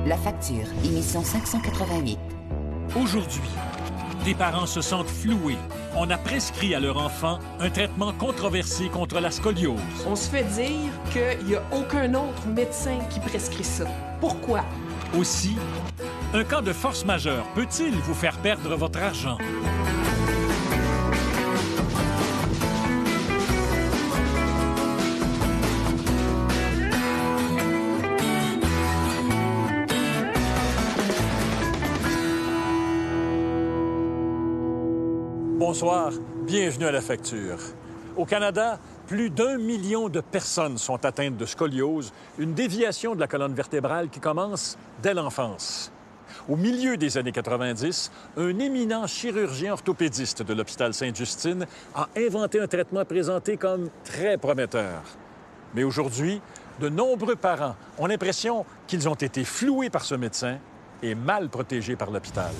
La facture, émission 588. Aujourd'hui, des parents se sentent floués. On a prescrit à leur enfant un traitement controversé contre la scoliose. On se fait dire qu'il n'y a aucun autre médecin qui prescrit ça. Pourquoi? Aussi, un cas de force majeure peut-il vous faire perdre votre argent? Bonsoir, bienvenue à La Facture. Au Canada, plus d'1 million de personnes sont atteintes de scoliose, une déviation de la colonne vertébrale qui commence dès l'enfance. Au milieu des années 90, un éminent chirurgien orthopédiste de l'hôpital Sainte-Justine a inventé un traitement présenté comme très prometteur. Mais aujourd'hui, de nombreux parents ont l'impression qu'ils ont été floués par ce médecin et mal protégés par l'hôpital.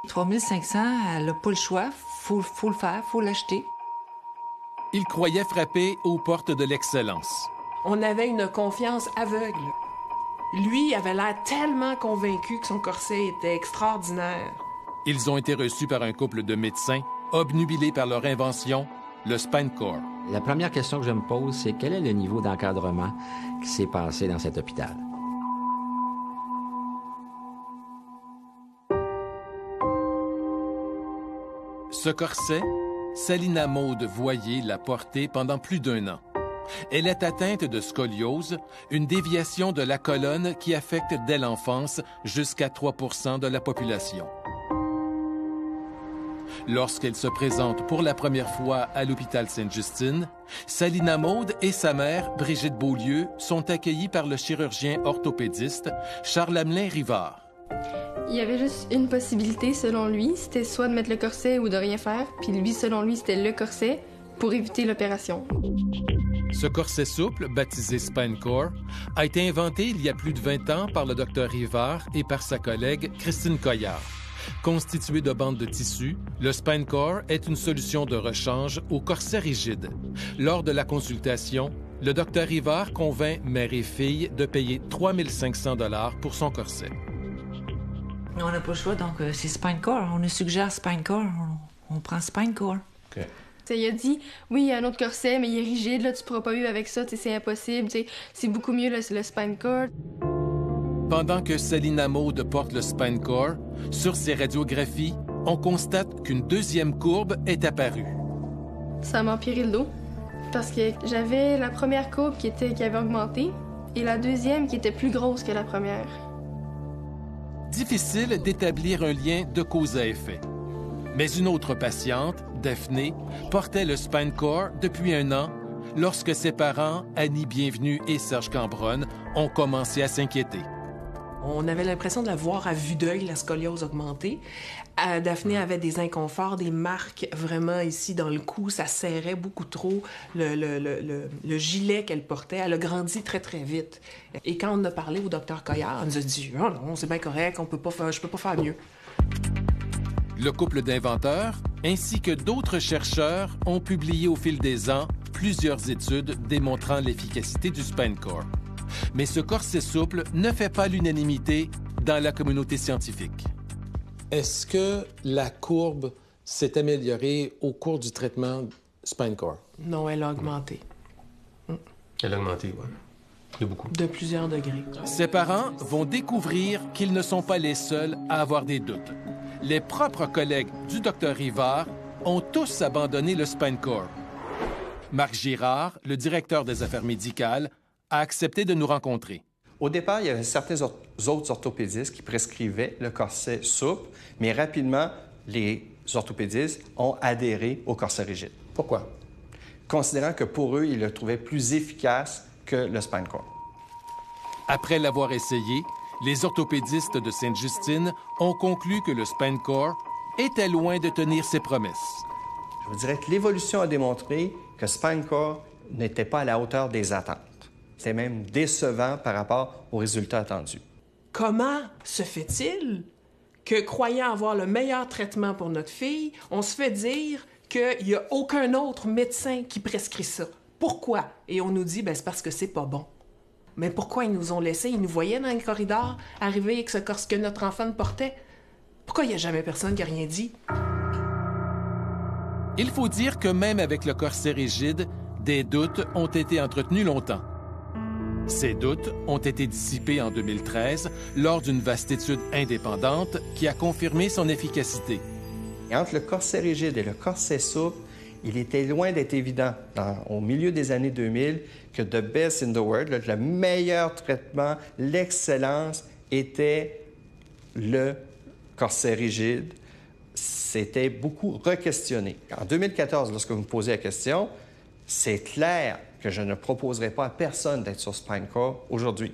3500, elle n'a pas le choix. Faut le faire, faut l'acheter. Il croyait frapper aux portes de l'excellence. On avait une confiance aveugle. Lui avait l'air tellement convaincu que son corset était extraordinaire. Ils ont été reçus par un couple de médecins, obnubilés par leur invention, le SpineCore. La première question que je me pose, c'est quel est le niveau d'encadrement qui s'est passé dans cet hôpital? Ce corset, Salina Maude Voyer l'a porté pendant plus d'1 an. Elle est atteinte de scoliose, une déviation de la colonne qui affecte dès l'enfance jusqu'à 3 % de la population. Lorsqu'elle se présente pour la première fois à l'hôpital Sainte-Justine, Salina Maude et sa mère, Brigitte Beaulieu, sont accueillies par le chirurgien orthopédiste Charles-Amelin Rivard. Il y avait juste une possibilité, selon lui, c'était soit de mettre le corset ou de rien faire, puis lui, selon lui, c'était le corset pour éviter l'opération. Ce corset souple, baptisé SpineCore, a été inventé il y a plus de 20 ans par le Dr Rivard et par sa collègue Christine Coillard. Constitué de bandes de tissu, le SpineCore est une solution de rechange au corset rigide. Lors de la consultation, le Dr Rivard convainc mère et fille de payer 3 500 $ pour son corset. On n'a pas le choix, donc c'est SpineCore. On nous suggère SpineCore. On prend SpineCore. Okay. Il a dit, oui, il y a un autre corset, mais il est rigide, là, tu pourras pas vivre avec ça, c'est impossible, c'est beaucoup mieux le SpineCore. Pendant que Salina Maude porte le SpineCore, sur ses radiographies, on constate qu'une deuxième courbe est apparue. Ça m'a empiré le dos, parce que j'avais la première courbe qui avait augmenté, et la deuxième qui était plus grosse que la première. Difficile d'établir un lien de cause à effet. Mais une autre patiente, Daphné, portait le SpineCore depuis 1 an lorsque ses parents, Annie Bienvenue et Serge Cambronne, ont commencé à s'inquiéter. On avait l'impression de la voir à vue d'œil, la scoliose augmentée. Daphné avait des inconforts, des marques vraiment ici dans le cou. Ça serrait beaucoup trop le gilet qu'elle portait. Elle a grandi très, très vite. Et quand on a parlé au docteur Coillard, elle nous a dit « Oh non, c'est bien correct, je peux pas faire mieux. » Le couple d'inventeurs, ainsi que d'autres chercheurs, ont publié au fil des ans plusieurs études démontrant l'efficacité du SpineCore. Mais ce corset souple ne fait pas l'unanimité dans la communauté scientifique. Est-ce que la courbe s'est améliorée au cours du traitement SpineCore? Non, elle a augmenté. Elle a augmenté, oui. De beaucoup. De plusieurs degrés. Ses parents vont découvrir qu'ils ne sont pas les seuls à avoir des doutes. Les propres collègues du Dr Rivard ont tous abandonné le SpineCore. Marc Girard, le directeur des affaires médicales, a accepté de nous rencontrer. Au départ, il y avait certains autres orthopédistes qui prescrivaient le corset souple, mais rapidement, les orthopédistes ont adhéré au corset rigide. Pourquoi? Considérant que pour eux, ils le trouvaient plus efficace que le SpineCore. Après l'avoir essayé, les orthopédistes de Sainte-Justine ont conclu que le SpineCore était loin de tenir ses promesses. Je vous dirais que l'évolution a démontré que SpineCore n'était pas à la hauteur des attentes. C'était même décevant par rapport aux résultats attendus. Comment se fait-il que, croyant avoir le meilleur traitement pour notre fille, on se fait dire qu'il n'y a aucun autre médecin qui prescrit ça? Pourquoi? Et on nous dit, ben, c'est parce que c'est pas bon. Mais pourquoi ils nous ont laissés? Ils nous voyaient dans les corridors arriver avec ce corset que notre enfant portait. Pourquoi il n'y a jamais personne qui a rien dit? Il faut dire que même avec le corset rigide, des doutes ont été entretenus longtemps. Ces doutes ont été dissipés en 2013 lors d'une vaste étude indépendante qui a confirmé son efficacité. Et entre le corset rigide et le corset souple, il était loin d'être évident au milieu des années 2000 que the best in the world, le meilleur traitement, l'excellence était le corset rigide. C'était beaucoup re-questionné. En 2014, lorsque vous me posez la question, c'est clair que je ne proposerai pas à personne d'être sur SpineCore aujourd'hui.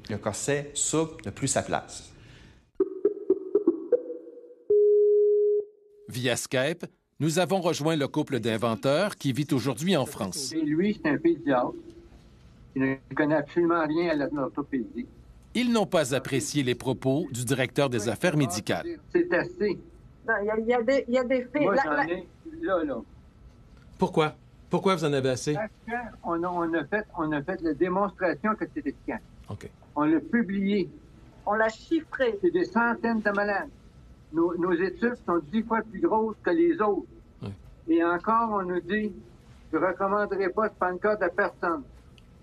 Le corset souple n'a plus sa place. Via Skype, nous avons rejoint le couple d'inventeurs qui vit aujourd'hui en France. Et lui, c'est un pédiatre. Il ne connaît absolument rien à l'orthopédie. Ils n'ont pas apprécié les propos du directeur des affaires médicales. C'est assez. Non, il y a des faits. Moi, j'en ai là. Pourquoi? Pourquoi vous en avez assez? Parce qu'on a fait la démonstration que c'est efficace. OK. On l'a publié. On l'a chiffré. C'est des centaines de malades. Nos études sont 10 fois plus grosses que les autres. Oui. Et encore, on nous dit, je ne recommanderai pas SpineCore à personne.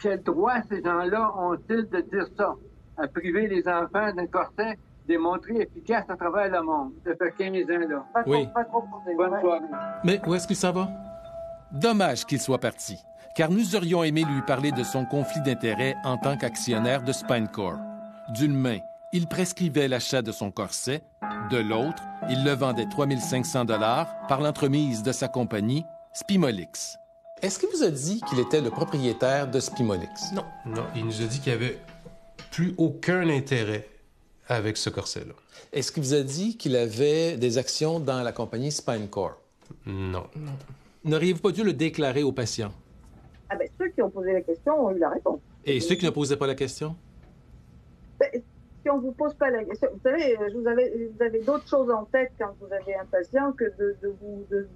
Quel droit ces gens-là ont-ils de dire ça? À priver les enfants d'un corset démontré efficace à travers le monde. Ça fait 15 ans, là. Oui. Bonne soirée. Mais où est-ce qu'il s'en va? Dommage qu'il soit parti, car nous aurions aimé lui parler de son conflit d'intérêts en tant qu'actionnaire de SpineCore. D'une main, il prescrivait l'achat de son corset. De l'autre, il le vendait 3 500 $ par l'entremise de sa compagnie, Spimolix. Est-ce qu'il vous a dit qu'il était le propriétaire de Spimolix? Non. Non, il nous a dit qu'il n'y avait plus aucun intérêt avec ce corset-là. Est-ce qu'il vous a dit qu'il avait des actions dans la compagnie SpineCore? Non. N'auriez-vous pas dû le déclarer aux patients? Ah ben, ceux qui ont posé la question ont eu la réponse. Et ceux qui ne posaient pas la question? Ben, si on ne vous pose pas la question, vous savez, vous avez d'autres choses en tête quand vous avez un patient que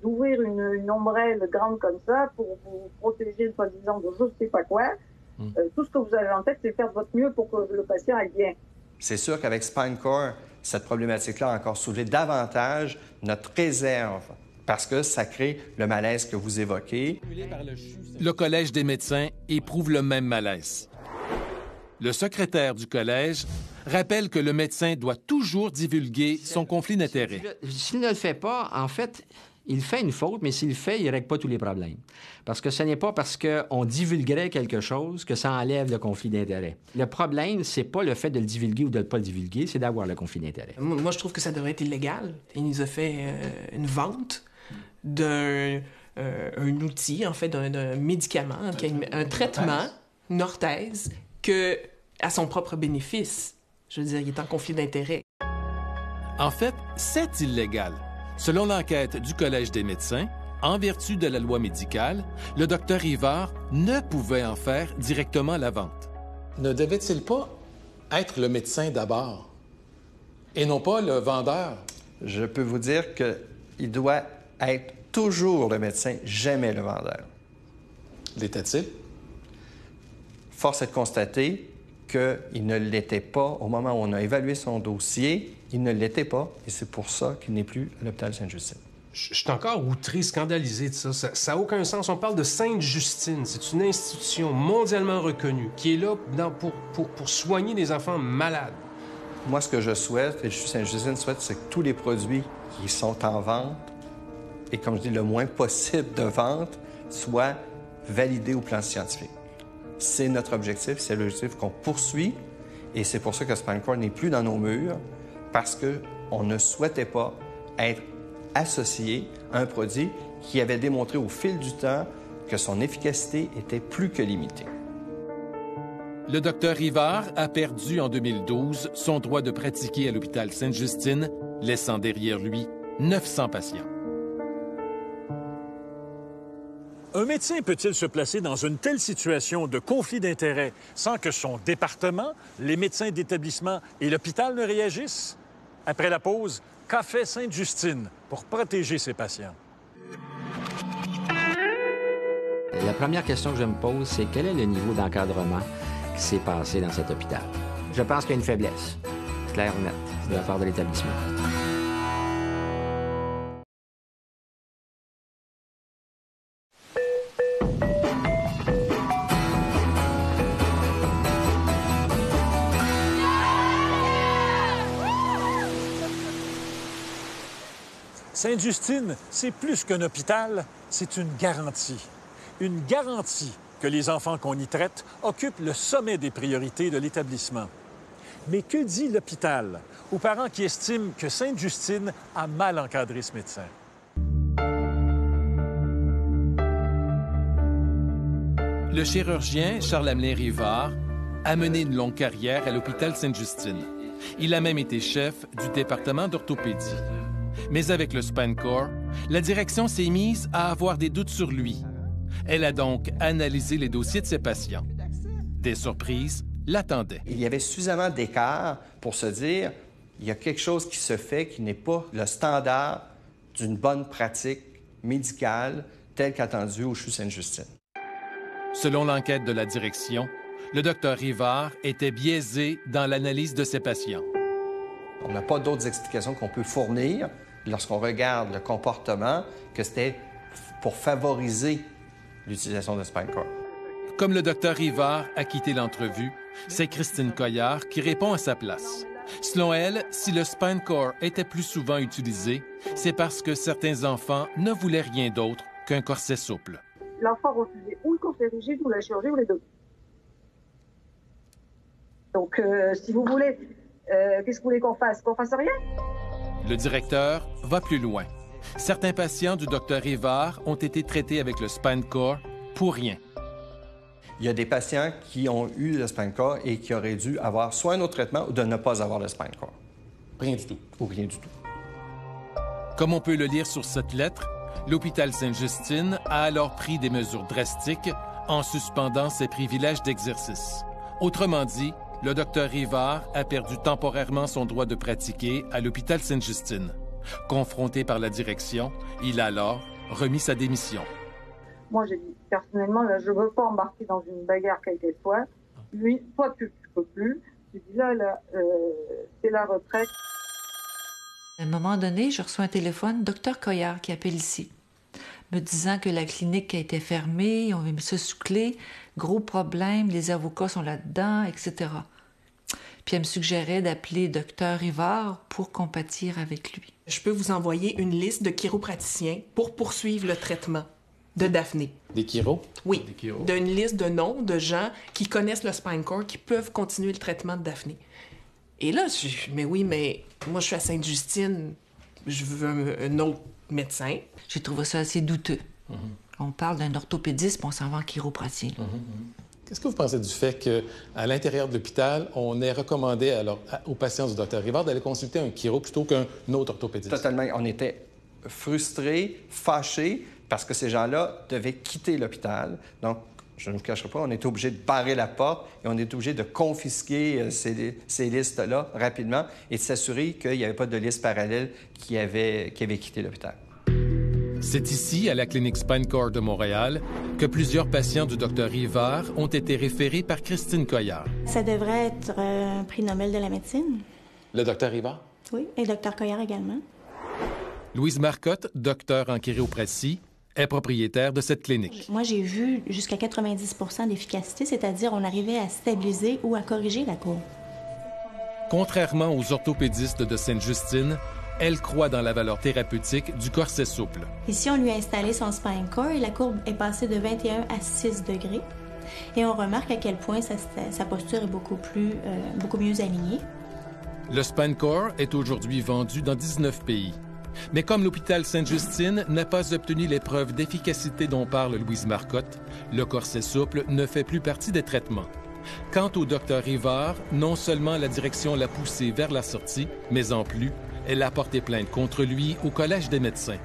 d'ouvrir une ombrelle grande comme ça pour vous protéger, soi-disant, de je ne sais pas quoi. Tout ce que vous avez en tête, c'est faire de votre mieux pour que le patient aille bien. C'est sûr qu'avec SpineCore, cette problématique-là a encore soulevé davantage notre réserve parce que ça crée le malaise que vous évoquez. Le Collège des médecins éprouve le même malaise. Le secrétaire du collège rappelle que le médecin doit toujours divulguer son conflit d'intérêts. S'il ne le fait pas, en fait, il fait une faute, mais s'il le fait, il ne règle pas tous les problèmes. Parce que ce n'est pas parce qu'on divulguerait quelque chose que ça enlève le conflit d'intérêts. Le problème, c'est pas le fait de le divulguer ou de ne pas le divulguer, c'est d'avoir le conflit d'intérêts. Moi, je trouve que ça devrait être illégal. Il nous a fait une vente d'un outil, en fait, d'un médicament, un traitement, une orthèse, que à son propre bénéfice. Je veux dire, il est en conflit d'intérêts. En fait, c'est illégal. Selon l'enquête du Collège des médecins, en vertu de la loi médicale, le docteur Rivard ne pouvait en faire directement la vente. Ne devait-il pas être le médecin d'abord et non pas le vendeur? Je peux vous dire qu'il doit être toujours le médecin, jamais le vendeur. L'était-il? Force est de constater qu'il ne l'était pas au moment où on a évalué son dossier. Il ne l'était pas, et c'est pour ça qu'il n'est plus à l'hôpital Sainte-Justine. Je suis encore outré, scandalisé de ça. Ça n'a aucun sens. On parle de Sainte-Justine. C'est une institution mondialement reconnue qui est là pour soigner des enfants malades. Moi, ce que je souhaite, et Sainte-Justine souhaite, c'est que tous les produits qui sont en vente, et comme je dis, le moins possible de vente, soient validés au plan scientifique. C'est notre objectif, c'est l'objectif qu'on poursuit, et c'est pour ça que SpineCore n'est plus dans nos murs, parce qu'on ne souhaitait pas être associé à un produit qui avait démontré au fil du temps que son efficacité était plus que limitée. Le docteur Rivard a perdu en 2012 son droit de pratiquer à l'hôpital Sainte-Justine, laissant derrière lui 900 patients. Un médecin peut-il se placer dans une telle situation de conflit d'intérêts sans que son département, les médecins d'établissement et l'hôpital ne réagissent? Après la pause, qu'a fait Sainte-Justine pour protéger ses patients? La première question que je me pose, c'est quel est le niveau d'encadrement qui s'est passé dans cet hôpital? Je pense qu'il y a une faiblesse, clair ou net, de la part de l'établissement. Sainte-Justine, c'est plus qu'un hôpital, c'est une garantie. Une garantie que les enfants qu'on y traite occupent le sommet des priorités de l'établissement. Mais que dit l'hôpital aux parents qui estiment que Sainte-Justine a mal encadré ce médecin? Le chirurgien Charles-Amelin Rivard a mené une longue carrière à l'hôpital Sainte-Justine. Il a même été chef du département d'orthopédie. Mais avec le SpineCore, la direction s'est mise à avoir des doutes sur lui. Elle a donc analysé les dossiers de ses patients. Des surprises l'attendaient. Il y avait suffisamment d'écart pour se dire il y a quelque chose qui se fait qui n'est pas le standard d'une bonne pratique médicale telle qu'attendue au CHU Sainte-Justine. Selon l'enquête de la direction, le docteur Rivard était biaisé dans l'analyse de ses patients. On n'a pas d'autres explications qu'on peut fournir lorsqu'on regarde le comportement que c'était pour favoriser l'utilisation de SpineCore. Comme le docteur Rivard a quitté l'entrevue, c'est Christine Coillard qui répond à sa place. Selon elle, si le SpineCore était plus souvent utilisé, c'est parce que certains enfants ne voulaient rien d'autre qu'un corset souple. L'enfant refusait ou le corset rigide ou la chirurgie ou les deux. Donc, si vous voulez, qu'est-ce que vous voulez qu'on fasse? Qu'on fasse rien? Le directeur va plus loin. Certains patients du docteur Rivard ont été traités avec le SpineCore pour rien. Il y a des patients qui ont eu le SpineCore et qui auraient dû avoir soit un autre traitement ou de ne pas avoir le SpineCore. Rien du tout. Ou rien du tout. Comme on peut le lire sur cette lettre, l'hôpital Sainte-Justine a alors pris des mesures drastiques en suspendant ses privilèges d'exercice. Autrement dit, le docteur Rivard a perdu temporairement son droit de pratiquer à l'hôpital Sainte-Justine. Confronté par la direction, il a alors remis sa démission. Moi, j'ai dit, personnellement, là, je ne veux pas embarquer dans une bagarre quelle qu'elle soit. Lui, toi, tu ne peux plus. J'ai dit, là, c'est la retraite. À un moment donné, je reçois un téléphone, docteur Coillard qui appelle ici, me disant que la clinique a été fermée, on avait mis ça sous clé, gros problème, les avocats sont là-dedans, etc. Puis elle me suggérait d'appeler docteur Rivard pour compatir avec lui. Je peux vous envoyer une liste de chiropraticiens pour poursuivre le traitement de Daphné. Des chiros? Oui, d'une liste de noms de gens qui connaissent le SpineCore, qui peuvent continuer le traitement de Daphné. Et là, mais moi, je suis à Sainte-Justine, je veux un autre médecin. J'ai trouvé ça assez douteux. On parle d'un orthopédiste, puis on s'en va en chiropraticien. Qu'est-ce que vous pensez du fait qu'à l'intérieur de l'hôpital, on ait recommandé aux patients du Dr Rivard d'aller consulter un chiro plutôt qu'un autre orthopédiste? Totalement. On était frustrés, fâchés, parce que ces gens-là devaient quitter l'hôpital. Donc, je ne vous cacherai pas, on était obligé de barrer la porte et on était obligé de confisquer ces listes-là rapidement et de s'assurer qu'il n'y avait pas de liste parallèle qui avait quitté l'hôpital. C'est ici, à la clinique SpineCore de Montréal, que plusieurs patients du Dr Rivard ont été référés par Christine Coillard. Ça devrait être un prix Nobel de la médecine. Le Dr Rivard? Oui, et le Dr Coillard également. Louise Marcotte, docteur en chiropratie, est propriétaire de cette clinique. Moi, j'ai vu jusqu'à 90 % d'efficacité, c'est-à-dire on arrivait à stabiliser ou à corriger la courbe. Contrairement aux orthopédistes de Sainte-Justine, elle croit dans la valeur thérapeutique du corset souple. Ici, on lui a installé son SpineCore et la courbe est passée de 21 à 6 degrés. Et on remarque à quel point sa posture est beaucoup mieux alignée. Le SpineCore est aujourd'hui vendu dans 19 pays. Mais comme l'hôpital Sainte-Justine n'a pas obtenu les preuves d'efficacité dont parle Louise Marcotte, le corset souple ne fait plus partie des traitements. Quant au Dr Rivard, non seulement la direction l'a poussé vers la sortie, mais en plus, elle a porté plainte contre lui au Collège des médecins,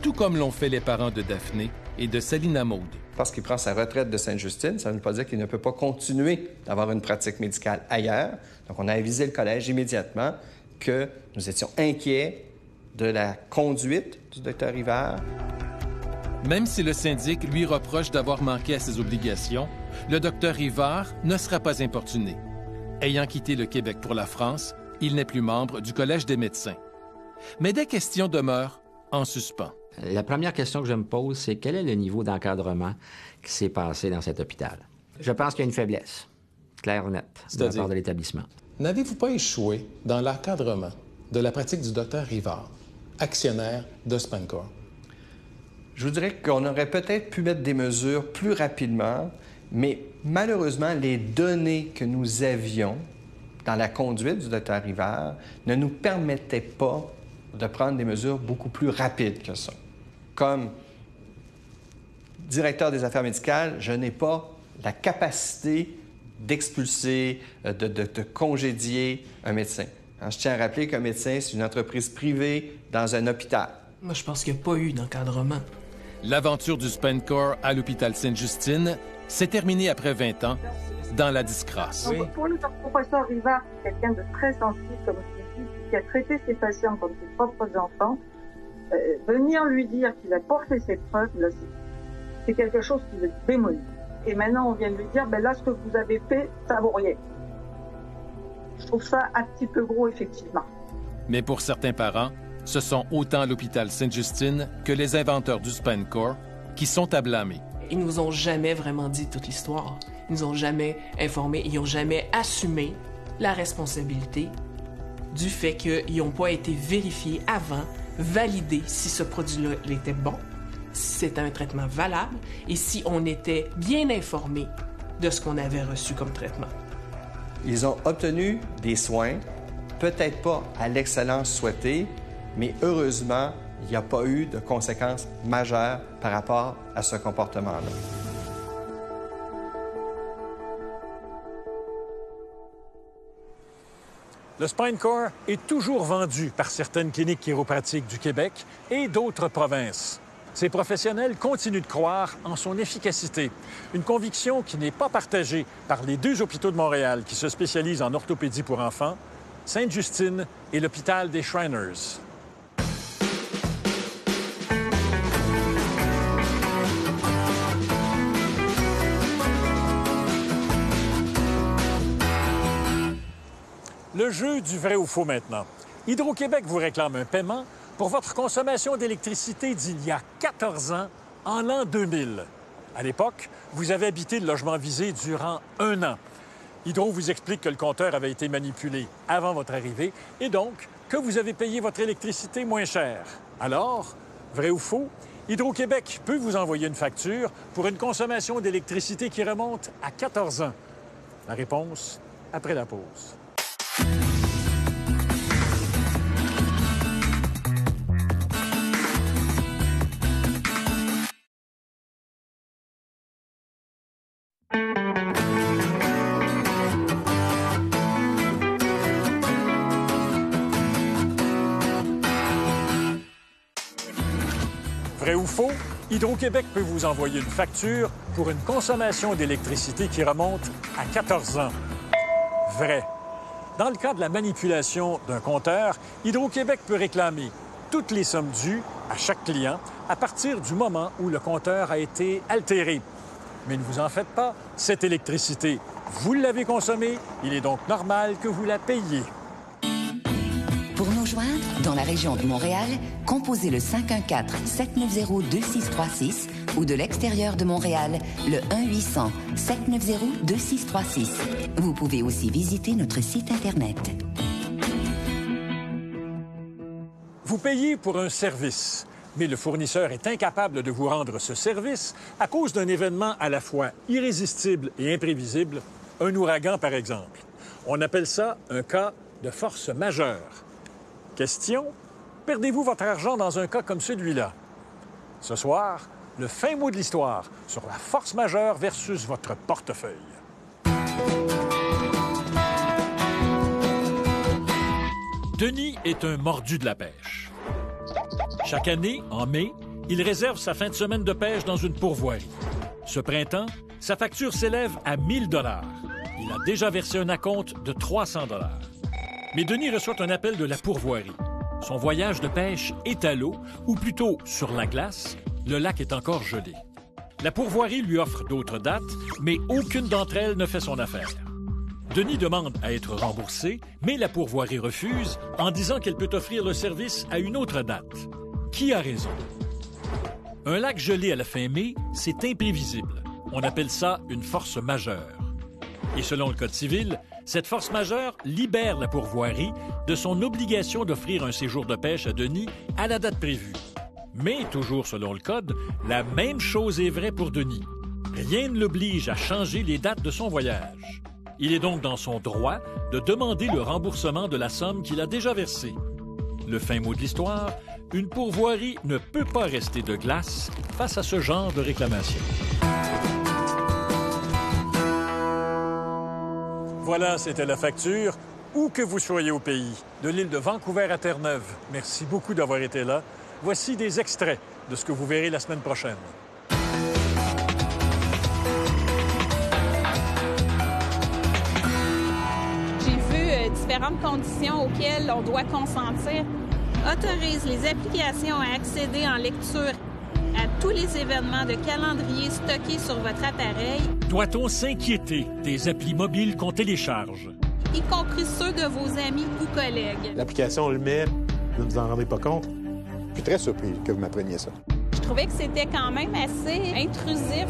tout comme l'ont fait les parents de Daphné et de Salina Maud. Parce qu'il prend sa retraite de Sainte-Justine, ça ne veut pas dire qu'il ne peut pas continuer d'avoir une pratique médicale ailleurs. Donc, on a avisé le collège immédiatement que nous étions inquiets de la conduite du Dr Rivard. Même si le syndic lui reproche d'avoir manqué à ses obligations, le docteur Rivard ne sera pas importuné. Ayant quitté le Québec pour la France, il n'est plus membre du Collège des médecins. Mais des questions demeurent en suspens. La première question que je me pose, c'est quel est le niveau d'encadrement qui s'est passé dans cet hôpital? Je pense qu'il y a une faiblesse, claire ou nette, de la part de l'établissement. N'avez-vous pas échoué dans l'encadrement de la pratique du docteur Rivard, actionnaire de SpanCor? Je vous dirais qu'on aurait peut-être pu mettre des mesures plus rapidement, mais malheureusement, les données que nous avions dans la conduite du docteur Rivard ne nous permettaient pas de prendre des mesures beaucoup plus rapides que ça. Comme directeur des affaires médicales, je n'ai pas la capacité d'expulser, de congédier un médecin. Alors, je tiens à rappeler qu'un médecin, c'est une entreprise privée dans un hôpital. Moi, je pense qu'il n'y a pas eu d'encadrement. L'aventure du SpanCor à l'hôpital Sainte-Justine s'est terminée après 20 ans dans la disgrâce. Oui. Pour le professeur Rivard, c'est quelqu'un de très sensible, comme je l'ai dit, qui a traité ses patients comme ses propres enfants. Venir lui dire qu'il a porté ses preuves, là, c'est quelque chose qui le démolit. Et maintenant, on vient de lui dire, ben là, ce que vous avez fait, ça vaut rien. Je trouve ça un petit peu gros, effectivement. Mais pour certains parents, ce sont autant l'hôpital Sainte-Justine que les inventeurs du SpanCor qui sont à blâmer. Ils nous ont jamais vraiment dit toute l'histoire. Ils nous ont jamais informés. Ils n'ont jamais assumé la responsabilité du fait qu'ils n'ont pas été vérifiés avant, validés si ce produit-là était bon, si c'était un traitement valable et si on était bien informé de ce qu'on avait reçu comme traitement. Ils ont obtenu des soins, peut-être pas à l'excellence souhaitée, mais heureusement, il n'y a pas eu de conséquences majeures par rapport à ce comportement-là. Le SpanCor est toujours vendu par certaines cliniques chiropratiques du Québec et d'autres provinces. Ces professionnels continuent de croire en son efficacité, une conviction qui n'est pas partagée par les 2 hôpitaux de Montréal qui se spécialisent en orthopédie pour enfants, Sainte-Justine et l'hôpital des Shriners. Le jeu du vrai ou faux maintenant. Hydro-Québec vous réclame un paiement pour votre consommation d'électricité d'il y a 14 ans, en l'an 2000. À l'époque, vous avez habité le logement visé durant 1 an. Hydro vous explique que le compteur avait été manipulé avant votre arrivée et donc que vous avez payé votre électricité moins cher. Alors, vrai ou faux, Hydro-Québec peut vous envoyer une facture pour une consommation d'électricité qui remonte à 14 ans. La réponse après la pause. Vrai ou faux, Hydro-Québec peut vous envoyer une facture pour une consommation d'électricité qui remonte à 14 ans. Vrai. Dans le cas de la manipulation d'un compteur, Hydro-Québec peut réclamer toutes les sommes dues à chaque client à partir du moment où le compteur a été altéré. Mais ne vous en faites pas, cette électricité, vous l'avez consommée, il est donc normal que vous la payiez. Pour nous joindre dans la région de Montréal, composez le 514-790-2636 ou de l'extérieur de Montréal, le 1-800-790-2636. Vous pouvez aussi visiter notre site Internet. Vous payez pour un service, mais le fournisseur est incapable de vous rendre ce service à cause d'un événement à la fois irrésistible et imprévisible, un ouragan par exemple. On appelle ça un cas de force majeure. Question, perdez-vous votre argent dans un cas comme celui-là? Ce soir, le fin mot de l'histoire sur la force majeure versus votre portefeuille. Denis est un mordu de la pêche. Chaque année, en mai, il réserve sa fin de semaine de pêche dans une pourvoirie. Ce printemps, sa facture s'élève à 1 000 $. Il a déjà versé un acompte de 300 $. Mais Denis reçoit un appel de la pourvoirie. Son voyage de pêche est à l'eau, ou plutôt sur la glace, le lac est encore gelé. La pourvoirie lui offre d'autres dates, mais aucune d'entre elles ne fait son affaire. Denis demande à être remboursé, mais la pourvoirie refuse en disant qu'elle peut offrir le service à une autre date. Qui a raison? Un lac gelé à la fin mai, c'est imprévisible. On appelle ça une force majeure. Et selon le Code civil, cette force majeure libère la pourvoirie de son obligation d'offrir un séjour de pêche à Denis à la date prévue. Mais, toujours selon le Code, la même chose est vraie pour Denis. Rien ne l'oblige à changer les dates de son voyage. Il est donc dans son droit de demander le remboursement de la somme qu'il a déjà versée. Le fin mot de l'histoire, une pourvoirie ne peut pas rester de glace face à ce genre de réclamation. Voilà, c'était la facture. Où que vous soyez au pays, de l'île de Vancouver à Terre-Neuve, merci beaucoup d'avoir été là. Voici des extraits de ce que vous verrez la semaine prochaine. J'ai vu différentes conditions auxquelles on doit consentir. Autorise les applications à accéder en lecture à tous les événements de calendrier stockés sur votre appareil. Doit-on s'inquiéter des applis mobiles qu'on télécharge? Y compris ceux de vos amis ou collègues. L'application le met, vous ne vous en rendez pas compte. Je suis très surpris que vous m'appreniez ça. Je trouvais que c'était quand même assez intrusif.